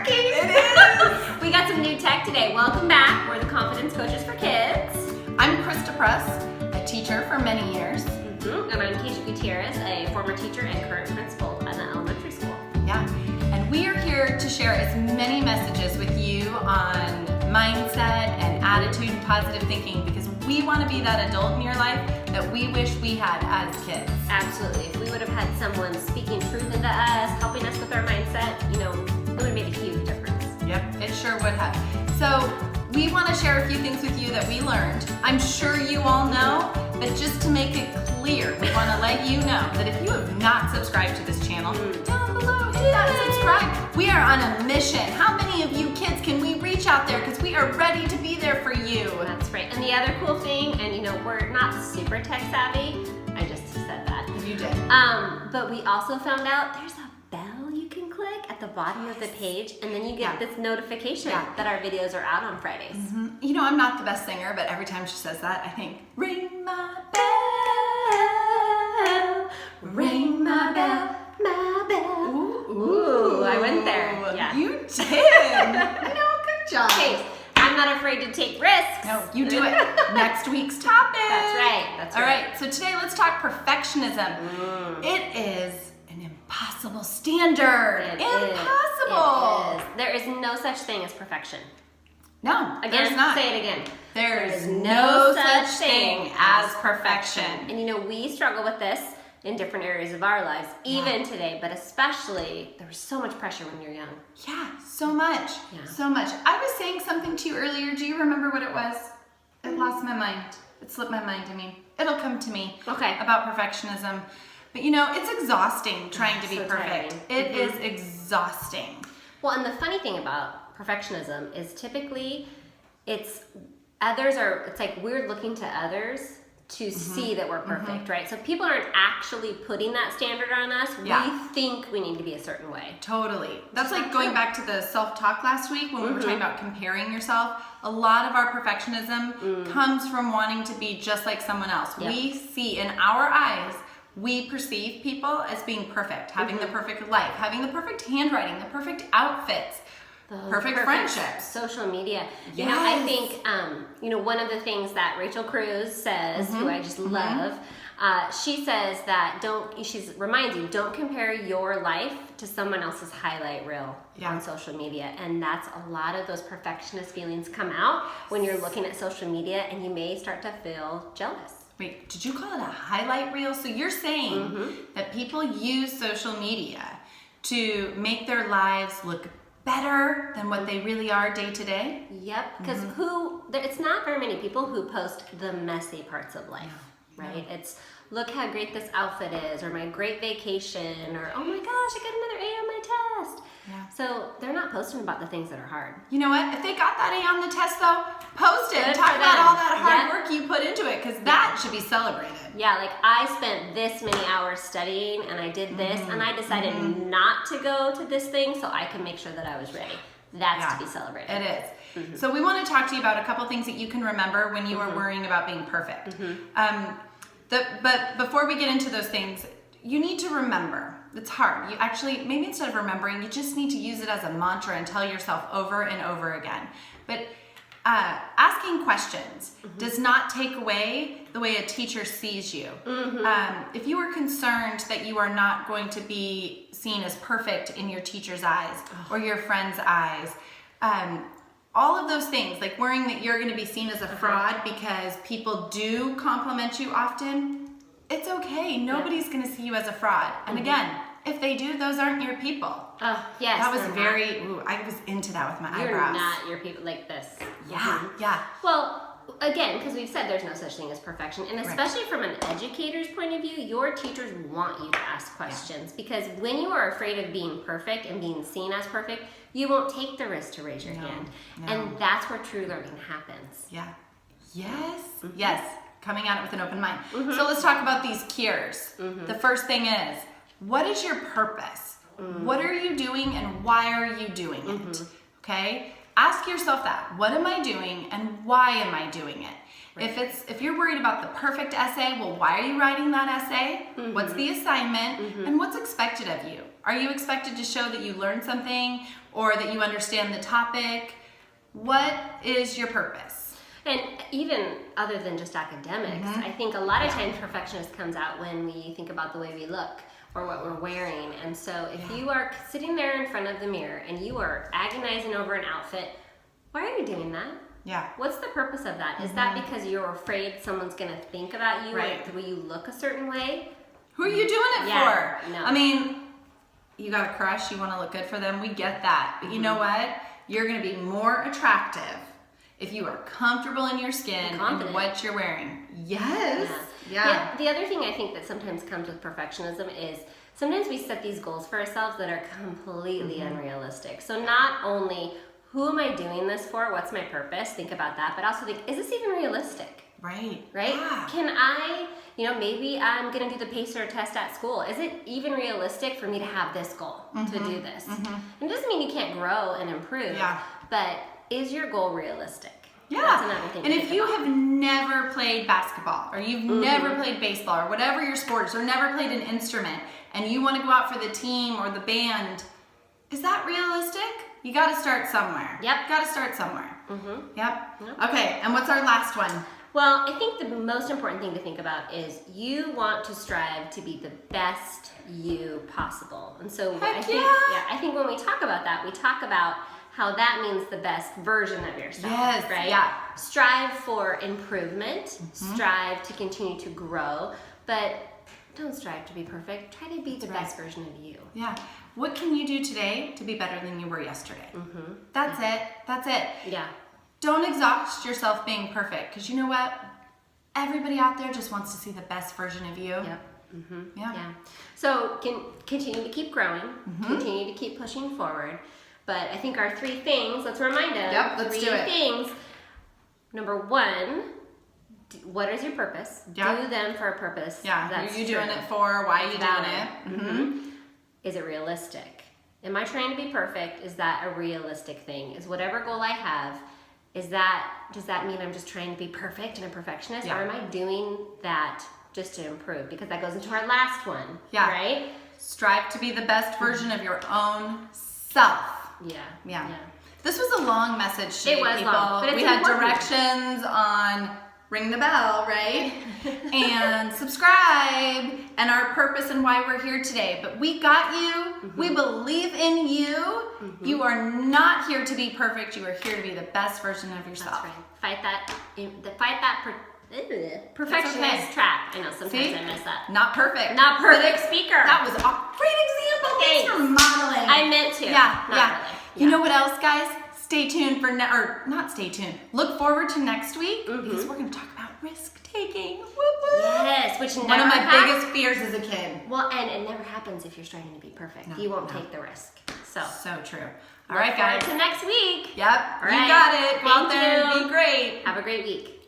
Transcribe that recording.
working. It is. We got some new tech today. Welcome back. We're the Confidence Coaches for Kids. I'm Krista Press, a teacher for many years. And I'm Keisha Gutierrez, a former teacher and current principal at an elementary school. Yeah, and we are here to share as many messages with you on mindset and attitude and positive thinking, because we want to be that adult in your life that we wish we had as kids. Absolutely. If we would have had someone speaking truth into us, helping us with our mindset, it would have made a huge difference. Yep, it sure would have. So we want to share a few things with you that we learned. I'm sure you all know, but just to make it clear, we want to let you know that if you have not subscribed to this channel, down below, hit that subscribe. We are on a mission. How many of you kids can we reach out there? Because we are ready to be there for you. That's right. And the other cool thing, and we're not super tech savvy. I just said that. You did. But we also found out there's a bell you can click at the bottom of the page, and then you get this notification that our videos are out on Fridays. Mm-hmm. I'm not the best singer, but every time she says that, I think, ring my bell, ring my bell, my bell. Ooh, I went there. Yeah. You did. Good job. Hey, I'm not afraid to take risks. No, you do it. Next week's topic. That's right. All right, so today let's talk perfectionism. It is an impossible standard. Impossible. It is. There is no such thing as perfection. No, Again, there's not. say it again. There is no such thing as perfection. And we struggle with this in different areas of our lives, even today, but especially there was so much pressure when you're young. Yeah, so much. Yeah. So much. I was saying something to you earlier. Do you remember what it was? It lost my mind. It slipped my mind. It'll come to me. Okay. About perfectionism. But it's exhausting trying to be So perfect. tiring. It is exhausting. Well, and the funny thing about perfectionism is typically it's like we're looking to others to see that we're perfect, right? So people aren't actually putting that standard on us. Yeah. We think we need to be a certain way. Totally. That's like going back to the self-talk last week when we were talking about comparing yourself. A lot of our perfectionism comes from wanting to be just like someone else. Yep. We see in our eyes, we perceive people as being perfect, having the perfect life, having the perfect handwriting, the perfect outfits, perfect friendships. Social media. Yes. I think, one of the things that Rachel Cruz says, who I just love, she says that she reminds you, don't compare your life to someone else's highlight reel on social media. And that's a lot of those perfectionist feelings come out when you're looking at social media, and you may start to feel jealous. Wait, did you call it a highlight reel? So you're saying that people use social media to make their lives look better than what they really are day to day? Yep, because it's not very many people who post the messy parts of life, right? It's look how great this outfit is, or my great vacation, or oh my gosh, I got another A on my test. Yeah. So they're not posting about the things that are hard. You know what? If they got that A on the test though, post it. Good Talk for about them. all that hard work you put into it, because that should be celebrated. Yeah, like I spent this many hours studying, and I did this, and I decided not to go to this thing so I could make sure that I was ready. That's to be celebrated. It is. So we want to talk to you about a couple things that you can remember when you were worrying about being perfect. But before we get into those things, you need to remember. It's hard. You actually, maybe instead of remembering, you just need to use it as a mantra and tell yourself over and over again. But asking questions does not take away the way a teacher sees you. If you are concerned that you are not going to be seen as perfect in your teacher's eyes or your friend's eyes, all of those things, like worrying that you're going to be seen as a fraud because people do compliment you often, it's okay. Nobody's going to see you as a fraud. And again, if they do, those aren't your people. Oh, yes. That was I was into that with my eyebrows. You're not your people like this. Yeah. Well, again, because we've said there's no such thing as perfection, and especially from an educator's point of view, your teachers want you to ask questions, because when you are afraid of being perfect and being seen as perfect, you won't take the risk to raise your hand. And that's where true learning happens. Yeah. Yes. Coming at it with an open mind. So let's talk about these cures. The first thing is, what is your purpose? What are you doing and why are you doing it? Okay? Ask yourself that. What am I doing and why am I doing it? If you're worried about the perfect essay, well, why are you writing that essay? What's the assignment? And what's expected of you? Are you expected to show that you learned something or that you understand the topic? What is your purpose? And even other than just academics, I think a lot of times perfectionist comes out when we think about the way we look or what we're wearing. And so if you are sitting there in front of the mirror and you are agonizing over an outfit, why are you doing that? Yeah. What's the purpose of that? Is that because you're afraid someone's going to think about you or the way you look a certain way? Who are you doing it for? No. I mean, you got a crush, you want to look good for them, we get that. But you know what? You're going to be more attractive if you are comfortable in your skin and what you're wearing. Yes. Yeah. The other thing I think that sometimes comes with perfectionism is sometimes we set these goals for ourselves that are completely unrealistic. So not only who am I doing this for? What's my purpose? Think about that. But also think, is this even realistic? Right. Yeah. Can I, maybe I'm going to do the PACER test at school. Is it even realistic for me to have this goal, to do this? And it doesn't mean you can't grow and improve, but is your goal realistic? Yeah. That's another thing. And if you have never played basketball or you've never played baseball or whatever your sport is or never played an instrument and you want to go out for the team or the band, is that realistic? You got to start somewhere. Yep. Got to start somewhere. Yep. Okay, and what's our last one? Well, I think the most important thing to think about is you want to strive to be the best you possible. And so I think when we talk about that, we talk about how that means the best version of yourself, right? Yeah. Strive for improvement, strive to continue to grow, but don't strive to be perfect. Try to be the best version of you. Yeah. What can you do today to be better than you were yesterday? That's it. That's it. Yeah. Don't exhaust yourself being perfect, because you know what? Everybody out there just wants to see the best version of you. Yep. Yeah. So continue to keep growing, continue to keep pushing forward. But I think our 3 things, let's remind them. Yep, let's do it. 3 things. Number 1, what is your purpose? Yep. Do them for a purpose. Yeah. That's Who are you doing it for? Why are you doing it? Is it realistic? Am I trying to be perfect? Is that a realistic thing? Is whatever goal I have, does that mean I'm just trying to be perfect and a perfectionist? Yeah. Or am I doing that just to improve? Because that goes into our last one, Yeah. right? Strive to be the best version of your own self. Yeah. This was a long message today, It was people. long, but it's we had important. Directions on ring the bell, right? And subscribe and our purpose and why we're here today. But we got you. We believe in you. You are not here to be perfect. You are here to be the best version of yourself. That's right. Fight that perfectionist trap. I know sometimes I mess up. Not perfect. Not perfect speaker. That was a great example. Thanks for modeling. I meant to. Yeah. Really. You know what else, guys? Stay tuned for not stay tuned. Look forward to next week because we're going to talk about risk taking. Whoop, whoop. Yes, which one of my biggest fears as a kid. Well, and it never happens if you're striving to be perfect. You won't take the risk. So true. All right, guys. To next week. Yep. All you right. got it. Go out Thank there you. and be great. Have a great week.